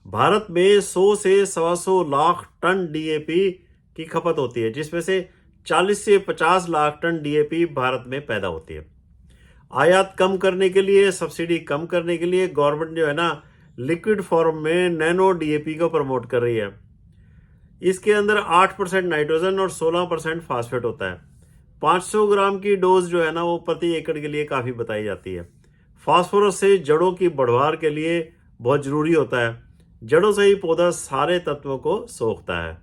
भारत में 100 से 125 lakh ton DAP की खपत होती है, जिसमें से 40 से 50 लाख टन डीएपी भारत में पैदा होती है। आयात कम करने के लिए, सब्सिडी कम करने के लिए गवर्नमेंट जो है ना, लिक्विड फॉर्म में नैनो डीएपी को प्रमोट कर रही है। इसके अंदर 8% नाइट्रोजन और 16% फास्फेट होता है। 500 ग्राम की डोज जो है ना, वो प्रति एकड़ के लिए काफ़ी बताई जाती है। फास्फोरस से जड़ों की बढ़वार के लिए बहुत ज़रूरी होता है। जड़ों से ही पौधा सारे तत्वों को सोखता है।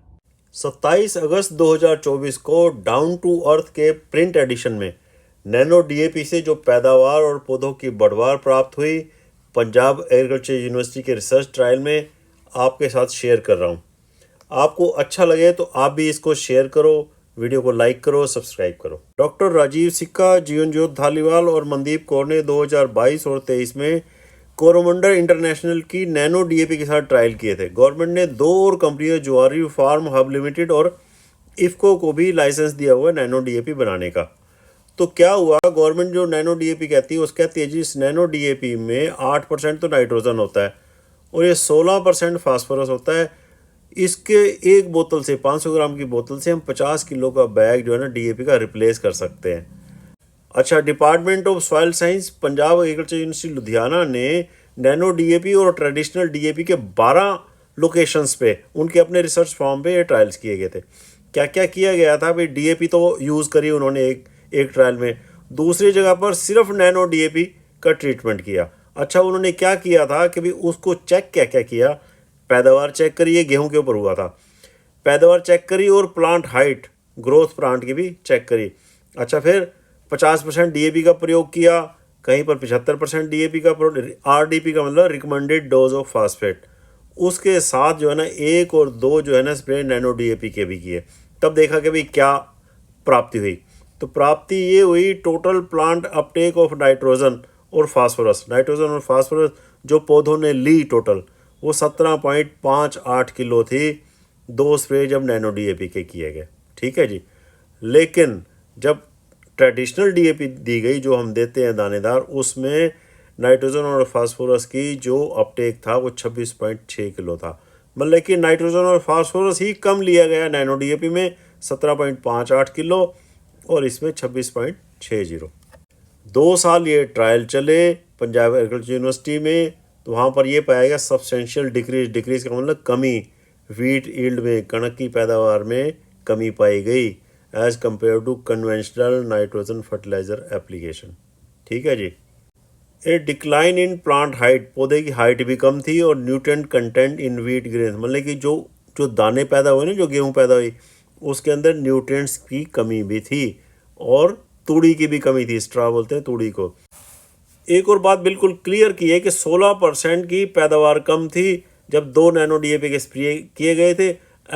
27 अगस्त 2024 को डाउन टू अर्थ के प्रिंट एडिशन में नैनो डीएपी से जो पैदावार और पौधों की बढ़वार प्राप्त हुई, पंजाब एग्रीकल्चर यूनिवर्सिटी के रिसर्च ट्रायल में आपके साथ शेयर कर रहा हूँ। आपको अच्छा लगे तो आप भी इसको शेयर करो, वीडियो को लाइक करो, सब्सक्राइब करो। डॉक्टर राजीव सिक्का, जीवनज्योत धालीवाल और मनदीप कौर ने 2022 और 23 में कोरोमंडल इंटरनेशनल की नैनो डीएपी के साथ ट्रायल किए थे। गवर्नमेंट ने 2 और कंपनियों, जुआरी फार्म हब लिमिटेड और इफ्को को भी लाइसेंस दिया हुआ है नैनो डीएपी बनाने का। तो क्या हुआ, गवर्नमेंट जो नैनो डीएपी कहती है, उसके कहती है जी इस नैनो डीएपी में 8% तो नाइट्रोजन होता है और ये 16% फास्फोरस होता है। इसके एक बोतल से, 500 ग्राम की बोतल से हम 50 किलो का बैग जो है ना डीएपी का रिप्लेस कर सकते हैं। अच्छा, department of soil science, Punjab agriculture university Ludhiana ने नैनो डीएपी और ट्रेडिशनल डीएपी के 12 लोकेशंस पे, उनके अपने रिसर्च फॉर्म पे ये ट्रायल्स किए गए थे। क्या क्या किया गया था भाई? डीएपी तो यूज़ करी उन्होंने एक ट्रायल में, दूसरी जगह पर सिर्फ नैनो डीएपी का ट्रीटमेंट किया। अच्छा, उन्होंने क्या किया था कि भाई उसको चेक क्या क्या किया, पैदावार चेक करी, ये गेहूं के ऊपर हुआ था, पैदावार चेक करी और प्लांट हाइट, ग्रोथ प्लांट की भी चेक करी। अच्छा, फिर 50% डीएपी का प्रयोग किया, कहीं पर 75% डीएपी का, आरडीपी का मतलब रिकमेंडेड डोज ऑफ फास्फेट, उसके साथ जो है ना 1 और 2 जो है ना स्प्रे नैनो डीएपी के भी किए। तब देखा कि भाई क्या प्राप्ति हुई। तो प्राप्ति ये हुई, total plant Uptake of nitrogen और फास्फोरस जो पौधों ने ली टोटल, वो 17.58 किलो थी। 2 स्प्रे जब नैनो डीएपी के किए गए, ठीक है जी। लेकिन जब ट्रेडिशनल डीएपी दी गई, जो हम देते हैं दानेदार, उसमें नाइट्रोजन और फास्फोरस की जो अपटेक था वो 26.6 किलो था। मतलब कि नाइट्रोजन और फास्फोरस ही कम लिया गया नैनो डीएपी में, 17.58 किलो, और इसमें 26.60। 2 साल ये ट्रायल चले पंजाब एग्रीकल्चर यूनिवर्सिटी में, तो वहाँ पर ये पाया गया सब्सटेंशियल डिक्रीज का मतलब कमी, वीट ईल्ड में, कणक की पैदावार में कमी पाई गई as compared to conventional nitrogen fertiliser application, ठीक है जी। A decline in plant height, पौधे की हाइट भी कम थी, और nutrient content in wheat grain, मतलब कि जो दाने पैदा हुए ना, जो गेहूँ पैदा हुई, उसके अंदर न्यूट्रिएंट्स की कमी भी थी, और तूड़ी की भी कमी थी, स्ट्रा बोलते हैं तूड़ी को। एक और बात बिल्कुल क्लियर की है कि 16% की पैदावार कम थी जब 2 नैनो डीएपी के स्प्रे किए गए थे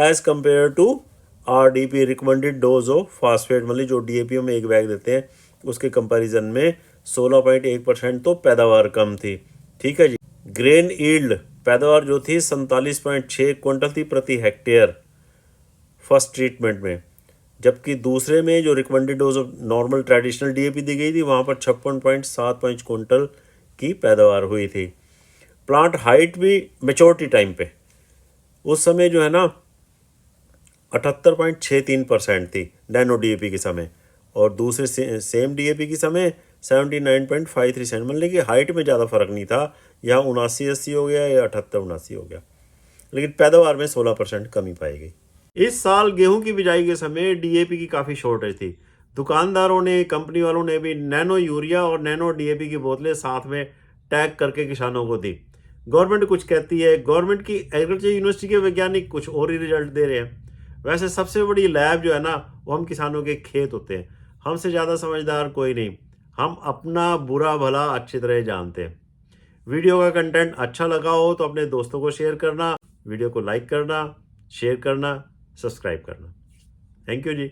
as compared to RDP, recommended dose of phosphate, मतलब जो डीएपी में एक बैग देते हैं उसके कंपैरिजन में 16.1% तो पैदावार कम थी, ठीक है जी। ग्रेन ईल्ड, पैदावार जो थी 47.6 क्विंटल थी प्रति हेक्टेयर फर्स्ट ट्रीटमेंट में, जबकि दूसरे में जो recommended dose of normal traditional DAP दी गई थी, वहाँ पर 56.75 क्विंटल की पैदावार हुई थी। प्लांट हाइट भी मेच्योरिटी टाइम पे उस समय जो है ना 78.63% थी नैनो डीएपी के समय, और दूसरे सेम डीएपी के समय 79.53%, मतलब कि हाइट में ज़्यादा फर्क नहीं था, यहाँ 79-80 हो गया या 78-79 हो गया, लेकिन पैदावार में 16% कमी पाई गई। इस साल गेहूं की बिजाई के समय डीएपी की काफ़ी शॉर्टेज थी। दुकानदारों ने, कंपनी वालों ने भी नैनो यूरिया और नैनो डीएपी की बोतलें साथ में टैग करके किसानों को दी। गवर्नमेंट कुछ कहती है, गवर्नमेंट की एग्रीकल्चर यूनिवर्सिटी के वैज्ञानिक कुछ और ही रिजल्ट दे रहे हैं। वैसे सबसे बड़ी लैब जो है ना, वो हम किसानों के खेत होते हैं। हमसे ज़्यादा समझदार कोई नहीं, हम अपना बुरा भला अच्छी तरह जानते हैं। वीडियो का कंटेंट अच्छा लगा हो तो अपने दोस्तों को शेयर करना, वीडियो को लाइक करना, शेयर करना, सब्सक्राइब करना। Thank you ji.